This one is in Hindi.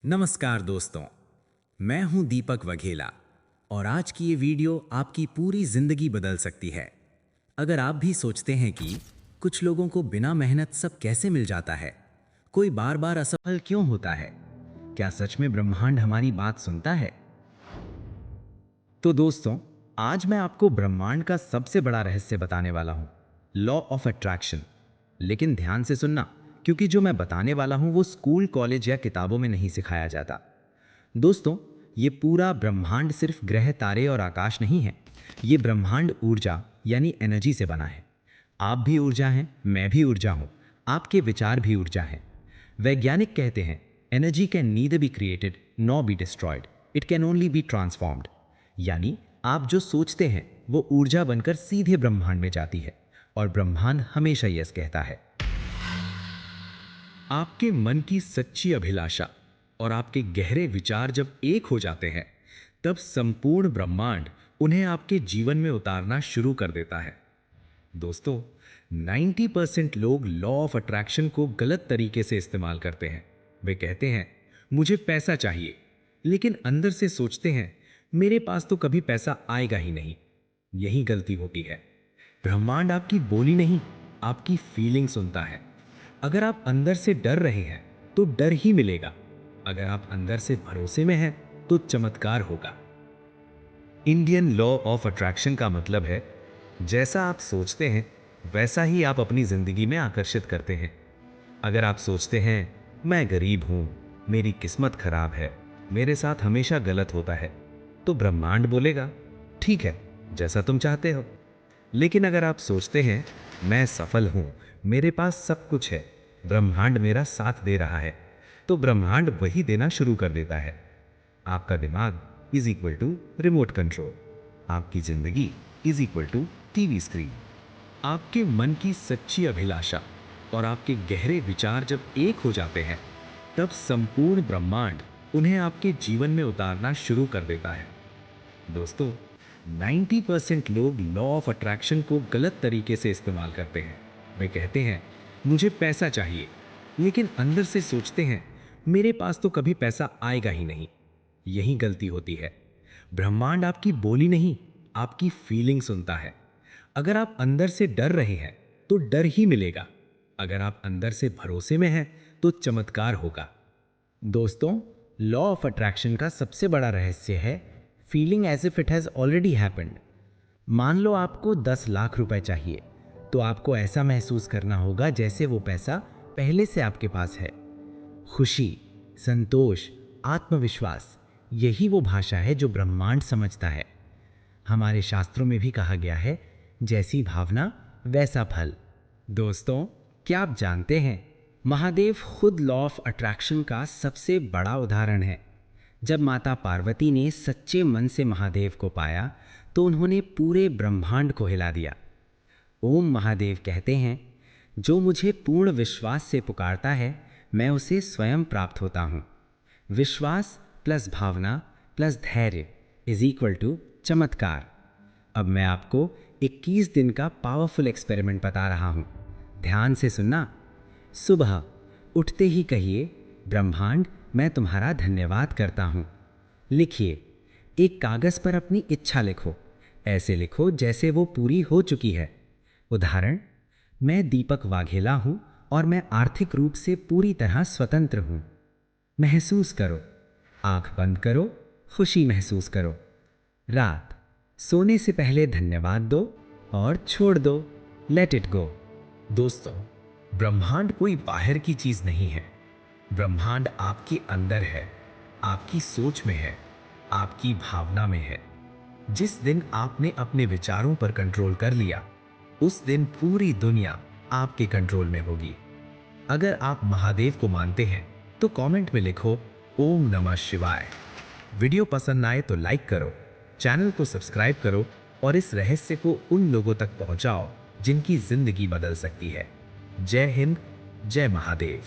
नमस्कार दोस्तों, मैं हूं दीपक वघेला और आज की ये वीडियो आपकी पूरी जिंदगी बदल सकती है। अगर आप भी सोचते हैं कि कुछ लोगों को बिना मेहनत सब कैसे मिल जाता है, कोई बार बार असफल क्यों होता है, क्या सच में ब्रह्मांड हमारी बात सुनता है? तो दोस्तों, आज मैं आपको ब्रह्मांड का सबसे बड़ा रहस्य बताने वाला हूं, लॉ ऑफ अट्रैक्शन। लेकिन ध्यान से सुनना, क्योंकि जो मैं बताने वाला हूं वो स्कूल, कॉलेज या किताबों में नहीं सिखाया जाता। दोस्तों, ये पूरा ब्रह्मांड सिर्फ ग्रह, तारे और आकाश नहीं है। ये ब्रह्मांड ऊर्जा यानी एनर्जी से बना है। आप भी ऊर्जा हैं, मैं भी ऊर्जा हूं, आपके विचार भी ऊर्जा हैं। वैज्ञानिक कहते हैं, energy can neither be created nor be destroyed, it can only be transformed. यानी आप जो सोचते हैं वो ऊर्जा बनकर सीधे ब्रह्मांड में जाती है और ब्रह्मांड हमेशा यस कहता है। आपके मन की सच्ची अभिलाषा और आपके गहरे विचार जब एक हो जाते हैं, तब संपूर्ण ब्रह्मांड उन्हें आपके जीवन में उतारना शुरू कर देता है। दोस्तों, 90% लोग लॉ ऑफ अट्रैक्शन को गलत तरीके से इस्तेमाल करते हैं। वे कहते हैं, मुझे पैसा चाहिए, लेकिन अंदर से सोचते हैं, मेरे पास तो कभी पैसा आएगा ही नहीं। यही गलती होती है। ब्रह्मांड आपकी बोली नहीं, आपकी फीलिंग सुनता है। अगर आप अंदर से डर रहे हैं तो डर ही मिलेगा। अगर आप अंदर से भरोसे में हैं तो चमत्कार होगा। इंडियन लॉ ऑफ अट्रैक्शन का मतलब है, जैसा आप सोचते हैं वैसा ही आप अपनी जिंदगी में आकर्षित करते हैं। अगर आप सोचते हैं, मैं गरीब हूं, मेरी किस्मत खराब है, मेरे साथ हमेशा गलत होता है, तो ब्रह्मांड बोलेगा, ठीक है, जैसा तुम चाहते हो। लेकिन अगर आप सोचते हैं, मैं सफल हूं, मेरे पास सब कुछ है, ब्रह्मांड मेरा साथ दे रहा है, तो ब्रह्मांड वही देना शुरू कर देता है। आपका दिमाग is equal to remote control, आपकी जिंदगी is equal to TV screen. आपके मन की सच्ची अभिलाषा और आपके गहरे विचार जब एक हो जाते हैं, तब संपूर्ण ब्रह्मांड उन्हें आपके जीवन में उतारना शुरू कर देता है। दोस्तों, 90% लोग लॉ ऑफ अट्रैक्शन को गलत तरीके से इस्तेमाल करते हैं। वे कहते हैं, मुझे पैसा चाहिए, लेकिन अंदर से सोचते हैं, मेरे पास तो कभी पैसा आएगा ही नहीं। यही गलती होती है। ब्रह्मांड आपकी बोली नहीं, आपकी फीलिंग सुनता है। अगर आप अंदर से डर रहे हैं तो डर ही मिलेगा। अगर आप अंदर से भरोसे में हैं तो चमत्कार होगा। दोस्तों, लॉ ऑफ अट्रैक्शन का सबसे बड़ा रहस्य है feeling as if it has already happened. मान लो आपको 10 लाख रुपए चाहिए, तो आपको ऐसा महसूस करना होगा जैसे वो पैसा पहले से आपके पास है। खुशी, संतोष, आत्मविश्वास, यही वो भाषा है जो ब्रह्मांड समझता है। हमारे शास्त्रों में भी कहा गया है, जैसी भावना वैसा फल। दोस्तों, क्या आप जानते हैं, महादेव खुद लॉ ऑफ अट्रैक्शन का सबसे बड़ा उदाहरण है। जब माता पार्वती ने सच्चे मन से महादेव को पाया तो उन्होंने पूरे ब्रह्मांड को हिला दिया। ओम महादेव कहते हैं, जो मुझे पूर्ण विश्वास से पुकारता है, मैं उसे स्वयं प्राप्त होता हूँ। विश्वास प्लस भावना प्लस धैर्य इज इक्वल टू चमत्कार। अब मैं आपको 21 दिन का पावरफुल एक्सपेरिमेंट बता रहा हूँ। ध्यान से सुनना। सुबह उठते ही कहिए, ब्रह्मांड, मैं तुम्हारा धन्यवाद करता हूँ। लिखिए, एक कागज़ पर अपनी इच्छा लिखो। ऐसे लिखो जैसे वो पूरी हो चुकी है। उदाहरण, मैं दीपक वाघेला हूँ और मैं आर्थिक रूप से पूरी तरह स्वतंत्र हूँ। महसूस करो, आंख बंद करो, खुशी महसूस करो। रात, सोने से पहले धन्यवाद दो और छोड़ दो, लेट इट गो। दोस्तों, ब्रह्मांड कोई बाहर की चीज नहीं है। ब्रह्मांड आपके अंदर है, आपकी सोच में है, आपकी भावना में है। जिस दिन आपने अपने विचारों पर कंट्रोल कर लिया, उस दिन पूरी दुनिया आपके कंट्रोल में होगी। अगर आप महादेव को मानते हैं तो कमेंट में लिखो, ओम नमः शिवाय। वीडियो पसंद आए तो लाइक करो, चैनल को सब्सक्राइब करो और इस रहस्य को उन लोगों तक पहुंचाओ जिनकी जिंदगी बदल सकती है। जय हिंद, जय महादेव।